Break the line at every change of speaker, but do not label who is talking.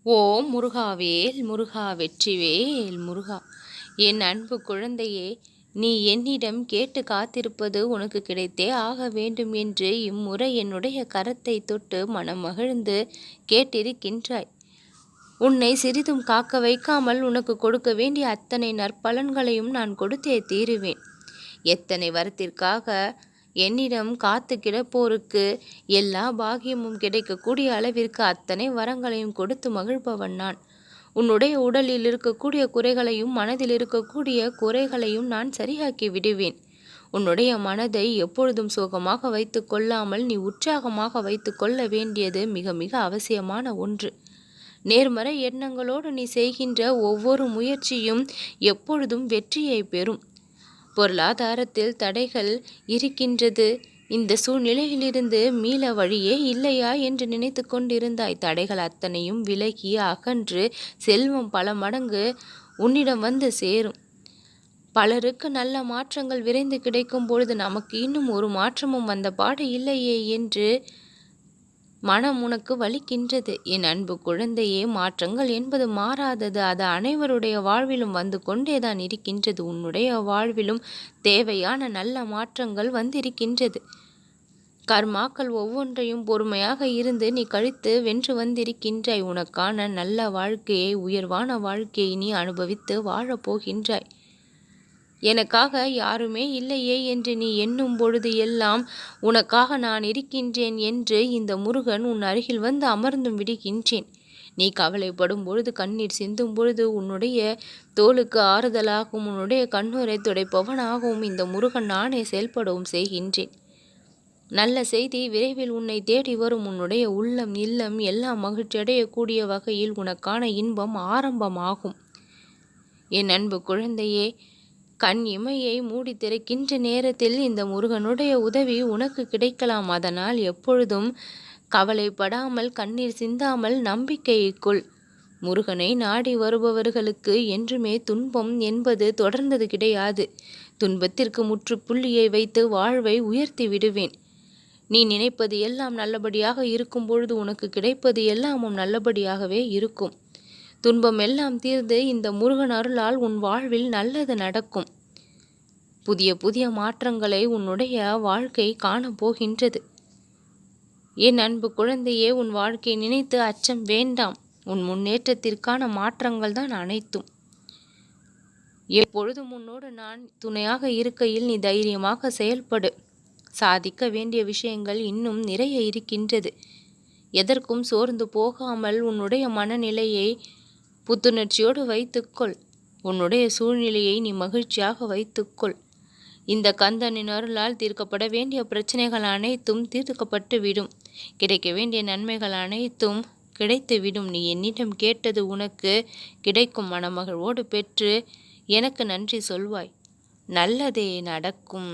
ஓம் முருகாவேல் முருகா வெற்றிவேல் முருகா. என் அன்பு குழந்தையே, நீ என்னிடம் கேட்டு காத்திருப்பது உனக்கு கிடைத்தே ஆக வேண்டும் என்று இம்முறை என்னுடைய கரத்தை தொட்டு மனம் மகிழ்ந்து கேட்டிருக்கின்றாய். உன்னை சிறிதும் காக்க வைக்காமல் உனக்கு கொடுக்க வேண்டிய அத்தனை நற்பலன்களையும் நான் கொடுத்தே தீருவேன். எத்தனை வரத்திற்காக என்னிடம் காத்து கிடப்போருக்கு எல்லா பாகியமும் கிடைக்கக்கூடிய அளவிற்கு அத்தனை வரங்களையும் கொடுத்து மகிழ்பவன் நான். உன்னுடைய உடலில் இருக்கக்கூடிய குறைகளையும் மனதில் இருக்கக்கூடிய குறைகளையும் நான் சரியாக்கி விடுவேன். உன்னுடைய மனதை எப்பொழுதும் சோகமாக வைத்து கொள்ளாமல் நீ உற்சாகமாக வைத்து கொள்ள வேண்டியது மிக மிக அவசியமான ஒன்று. நேர்மறை எண்ணங்களோடு நீ செய்கின்ற ஒவ்வொரு முயற்சியும் எப்பொழுதும் வெற்றியை பெறும். பொருளாதாரத்தில் தடைகள் இருக்கின்றது. இந்த சூழ்நிலையிலிருந்து மீள வழியே இல்லையா என்று நினைத்து கொண்டிருந்தாய். தடைகள் அத்தனையும் விலகி அகன்று செல்வம் பல மடங்கு உன்னிடம் வந்து சேரும். பலருக்கு நல்ல மாற்றங்கள் விரைந்து கிடைக்கும் பொழுது நமக்கு இன்னும் ஒரு மாற்றமும் வந்த பாடு இல்லையே என்று மனம் உனக்கு வலிக்கின்றது. என் அன்பு குழந்தையே, மாற்றங்கள் என்பது மாறாதது. அது அனைவருடைய வாழ்விலும் வந்து கொண்டேதான் இருக்கின்றது. உன்னுடைய வாழ்விலும் தேவையான நல்ல மாற்றங்கள் வந்திருக்கின்றது. கர்மாக்கள் ஒவ்வொன்றையும் பொறுமையாக இருந்து நீ கழித்து வென்று வந்திருக்கின்றாய். உனக்கான நல்ல வாழ்க்கையை, உயர்வான வாழ்க்கையை நீ அனுபவித்து வாழப்போகின்றாய். எனக்காக யாருமே இல்லையே என்று நீ எண்ணும் பொழுது எல்லாம் உனக்காக நான் இருக்கின்றேன் என்று இந்த முருகன் உன் அருகில் வந்து அமர்ந்தும் விடுகின்றேன். நீ கவலைப்படும் பொழுது, கண்ணீர் சிந்தும் பொழுது உன்னுடைய தோளுக்கு ஆறுதலாகவும் உன்னுடைய கண்ணூரை துடைப்பவனாகவும் இந்த முருகன் நானே செயல்படவும் செய்கின்றேன். நல்ல செய்தி விரைவில் உன்னை தேடி வரும். உன்னுடைய உள்ளம் இல்லம் எல்லாம் மகிழ்ச்சியடையக்கூடிய வகையில் உனக்கான இன்பம் ஆரம்பமாகும். என் அன்பு குழந்தையே, கண் இமையை மூடி திறக்கின்ற நேரத்தில் இந்த முருகனுடைய உதவி உனக்கு கிடைக்கலாம். அதனால் எப்பொழுதும் கவலைப்படாமல், கண்ணீர் சிந்தாமல் நம்பிக்கைக்குள். முருகனை நாடி வருபவர்களுக்கு என்றுமே துன்பம் என்பது தொடர்ந்தது கிடையாது. துன்பத்திற்கு முற்றுப்புள்ளியை வைத்து வாழ்வை உயர்த்தி விடுவேன். நீ நினைப்பது எல்லாம் நல்லபடியாக இருக்கும் பொழுது உனக்கு கிடைப்பது எல்லாமும் நல்லபடியாகவே இருக்கும். துன்பம் எல்லாம் தீர்ந்து இந்த முருகன் அருளால் உன் வாழ்வில் நல்லது நடக்கும். புதிய புதிய மாற்றங்களை உன்னுடைய வாழ்க்கை காணப்போகின்றது. என் அன்பு குழந்தையே, உன் வாழ்க்கையை நினைத்து அச்சம் வேண்டாம். உன் முன்னேற்றத்திற்கான மாற்றங்கள் தான் அனைத்தும். எப்பொழுதும் உன்னோடு நான் துணையாக இருக்கையில் நீ தைரியமாக செயல்படு. சாதிக்க வேண்டிய விஷயங்கள் இன்னும் நிறைய இருக்கின்றது. எதற்கும் சோர்ந்து போகாமல் உன்னுடைய மனநிலையை புத்துணர்ச்சியோடு வைத்துக்கொள். உன்னுடைய சூழ்நிலையை நீ மகிழ்ச்சியாக வைத்துக்கொள். இந்த கந்தனின் அருளால் தீர்க்கப்பட வேண்டிய பிரச்சனைகள் அனைத்தும் தீர்க்கப்பட்டு விடும். கிடைக்க வேண்டிய நன்மைகள் அனைத்தும் கிடைத்துவிடும். நீ என்னிடம் கேட்டது உனக்கு கிடைக்கும். மனமகிழ்வோடு பெற்று எனக்கு நன்றி சொல்வாய். நல்லதே நடக்கும்.